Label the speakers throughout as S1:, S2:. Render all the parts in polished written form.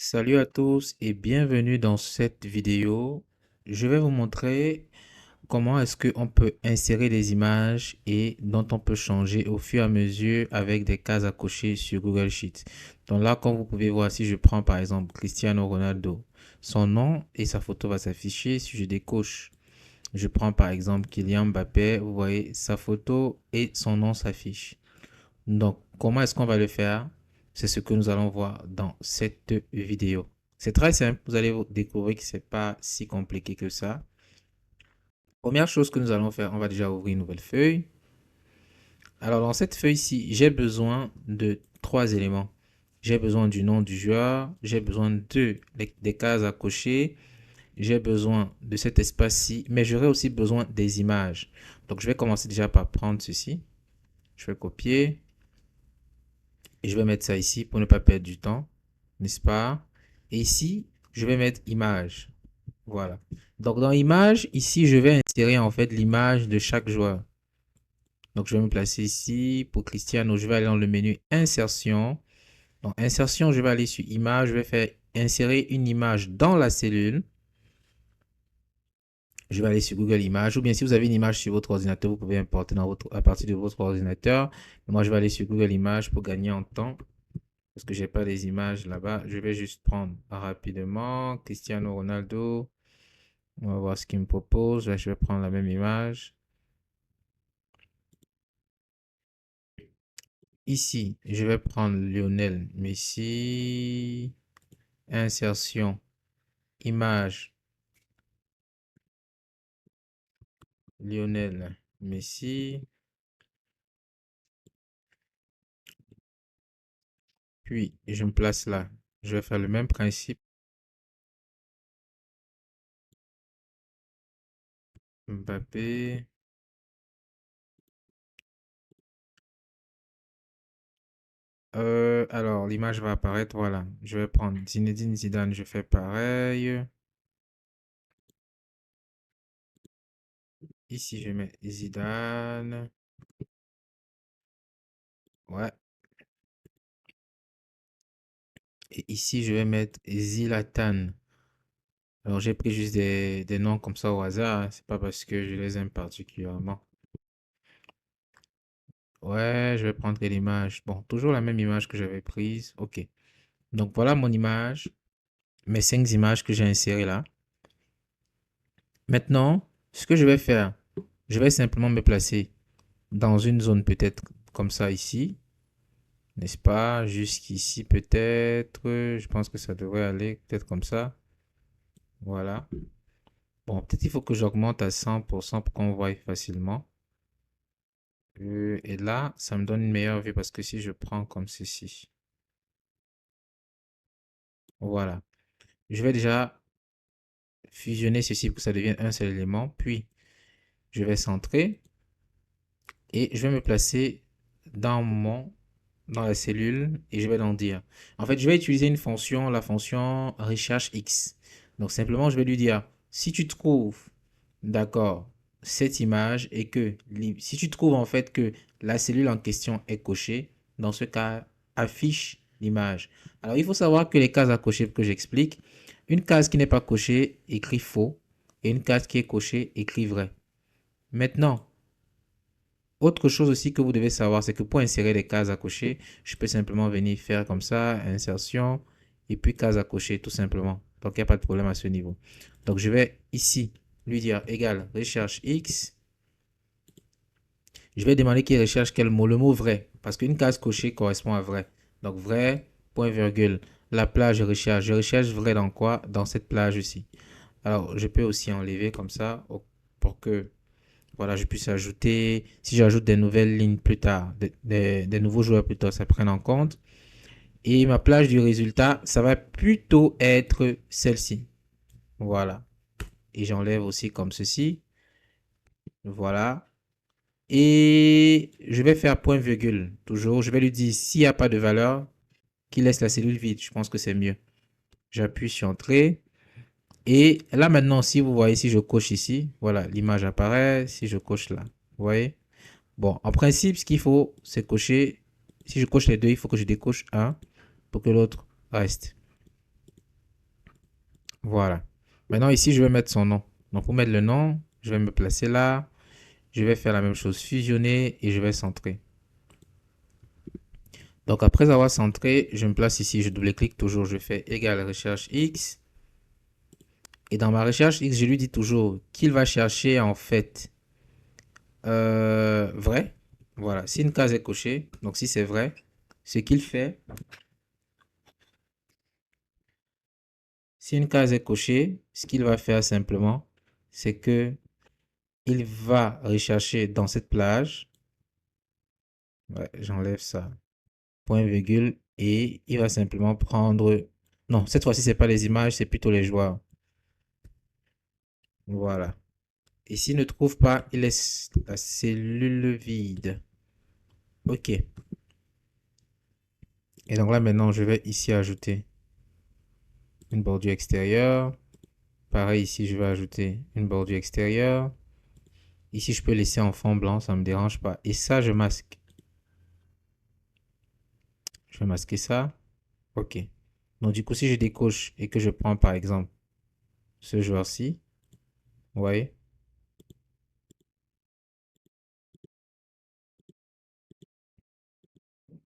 S1: Salut à tous et bienvenue dans cette vidéo. Je vais vous montrer comment est-ce qu'on peut insérer des images et dont on peut changer au fur et à mesure avec des cases à cocher sur Google Sheets. Donc là, comme vous pouvez voir, si je prends par exemple Cristiano Ronaldo, son nom et sa photo va s'afficher. Si je décoche, je prends par exemple Kylian Mbappé, vous voyez, sa photo et son nom s'affichent. Donc, comment est-ce qu'on va le faire? C'est ce que nous allons voir dans cette vidéo. C'est très simple, vous allez découvrir que ce n'est pas si compliqué que ça. Première chose que nous allons faire, on va déjà ouvrir une nouvelle feuille. Alors, dans cette feuille-ci, j'ai besoin de trois éléments. J'ai besoin du nom du joueur, j'ai besoin des cases à cocher, j'ai besoin de cet espace-ci, mais j'aurai aussi besoin des images. Donc, je vais commencer déjà par prendre ceci. Je vais copier. Et je vais mettre ça ici pour ne pas perdre du temps, n'est-ce pas? Et ici, je vais mettre image. Voilà. Donc dans image, ici, je vais insérer en fait l'image de chaque joueur. Donc je vais me placer ici. Pour Cristiano, je vais aller dans le menu insertion. Donc insertion, je vais aller sur image. Je vais faire insérer une image dans la cellule. Je vais aller sur Google Images. Ou bien si vous avez une image sur votre ordinateur, vous pouvez importer à partir de votre ordinateur. Moi, je vais aller sur Google Images pour gagner en temps. Parce que j'ai pas les images là-bas. Je vais juste prendre rapidement Cristiano Ronaldo. On va voir ce qu'il me propose. Là, je vais prendre la même image. Ici, je vais prendre Lionel Messi. Insertion. Image. Lionel Messi. Puis, je me place là. Je vais faire le même principe. Mbappé. Alors, l'image va apparaître. Voilà. Je vais prendre Zinedine Zidane. Je fais pareil. Ici, je mets Zidane. Ouais. Et ici, je vais mettre Zilatan. Alors, j'ai pris juste des noms comme ça au hasard, hein. C'est pas parce que je les aime particulièrement. Ouais, je vais prendre l'image. Bon, toujours la même image que j'avais prise. Ok. Donc, voilà mon image. Mes 5 images que j'ai insérées là. Maintenant, ce que je vais faire, je vais simplement me placer dans une zone peut-être comme ça ici. N'est-ce pas? Jusqu'ici peut-être. Je pense que ça devrait aller peut-être comme ça. Voilà. Bon, peut-être il faut que j'augmente à 100% pour qu'on voie facilement. Et là, ça me donne une meilleure vue parce que si je prends comme ceci, voilà. Je vais déjà fusionner ceci pour que ça devienne un seul élément. Puis, je vais centrer et je vais me placer dans dans la cellule et je vais l'en dire. En fait, je vais utiliser une fonction, la fonction recherche X. Donc, simplement, je vais lui dire, si tu trouves, d'accord, cette image et que, si tu trouves en fait que la cellule en question est cochée, dans ce cas, affiche l'image. Alors, il faut savoir que les cases à cocher que j'explique, une case qui n'est pas cochée écrit faux et une case qui est cochée écrit vrai. Maintenant, autre chose aussi que vous devez savoir, c'est que pour insérer les cases à cocher, je peux simplement venir faire comme ça, insertion, et puis case à cocher, tout simplement. Donc, il n'y a pas de problème à ce niveau. Donc, je vais ici lui dire égal recherche X. Je vais demander qu'il recherche quel mot, le mot vrai, parce qu'une case cochée correspond à vrai. Donc, vrai, point virgule. La plage, je recherche vrai dans quoi? Dans cette plage ici. Alors, je peux aussi enlever comme ça pour que voilà, je puisse ajouter, si j'ajoute des nouvelles lignes plus tard, des nouveaux joueurs plus tard, ça prenne en compte. Et ma plage du résultat, ça va plutôt être celle-ci. Voilà. Et j'enlève aussi comme ceci. Voilà. Et je vais faire point virgule. Toujours, je vais lui dire s'il n'y a pas de valeur, qu'il laisse la cellule vide. Je pense que c'est mieux. J'appuie sur Entrée. Et là maintenant, si vous voyez, si je coche ici, voilà, l'image apparaît. Si je coche là, vous voyez? Bon, en principe, ce qu'il faut, c'est cocher. Si je coche les deux, il faut que je décoche un pour que l'autre reste. Voilà. Maintenant, ici, je vais mettre son nom. Donc, pour mettre le nom, je vais me placer là. Je vais faire la même chose, fusionner et je vais centrer. Donc, après avoir centré, je me place ici, je double-clique toujours, je fais égal recherche X. Et dans ma recherche X, je lui dis toujours qu'il va chercher en fait vrai. Voilà, si une case est cochée, donc si c'est vrai, ce qu'il fait, si une case est cochée, ce qu'il va faire simplement, c'est que il va rechercher dans cette plage. Ouais, j'enlève ça. Point virgule. Et il va simplement prendre. Non, cette fois-ci, c'est pas les images, c'est plutôt les joueurs. Voilà. Et s'il ne trouve pas, il laisse la cellule vide. OK. Et donc là, maintenant, je vais ici ajouter une bordure extérieure. Pareil, ici, je vais ajouter une bordure extérieure. Ici, je peux laisser en fond blanc, ça ne me dérange pas. Et ça, je masque. Je vais masquer ça. OK. Donc, du coup, si je décoche et que je prends, par exemple, ce joueur-ci, vous voyez,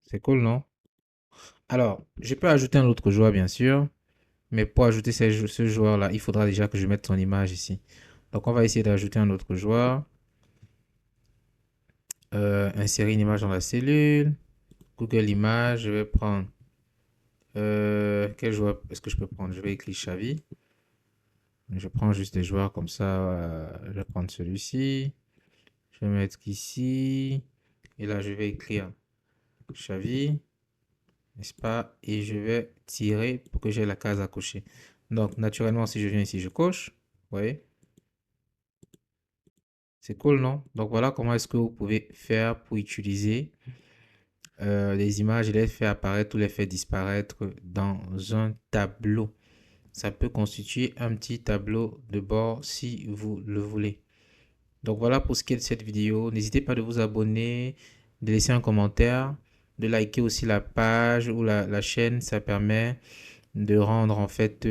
S1: c'est cool, non? Alors, je peux ajouter un autre joueur, bien sûr. Mais pour ajouter ce joueur-là, il faudra déjà que je mette son image ici. Donc, on va essayer d'ajouter un autre joueur. Insérer une image dans la cellule. Google Images, je vais prendre. Quel joueur est-ce que je peux prendre? Je vais écrire Xavi. Je prends juste des joueurs comme ça. Je vais prendre celui-ci. Je vais mettre ici. Et là, je vais écrire Xavi. N'est-ce pas? Et je vais tirer pour que j'ai la case à cocher. Donc, naturellement, si je viens ici, je coche. Vous voyez? C'est cool, non? Donc, voilà comment est-ce que vous pouvez faire pour utiliser les images et les faire apparaître ou les faire disparaître dans un tableau. Ça peut constituer un petit tableau de bord si vous le voulez. Donc voilà pour ce qui est de cette vidéo. N'hésitez pas de vous abonner, de laisser un commentaire, de liker aussi la page ou la chaîne. Ça permet de rendre en fait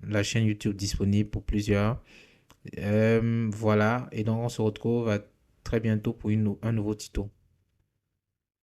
S1: la chaîne YouTube disponible pour plusieurs. Voilà. Et donc on se retrouve très bientôt pour un nouveau tuto.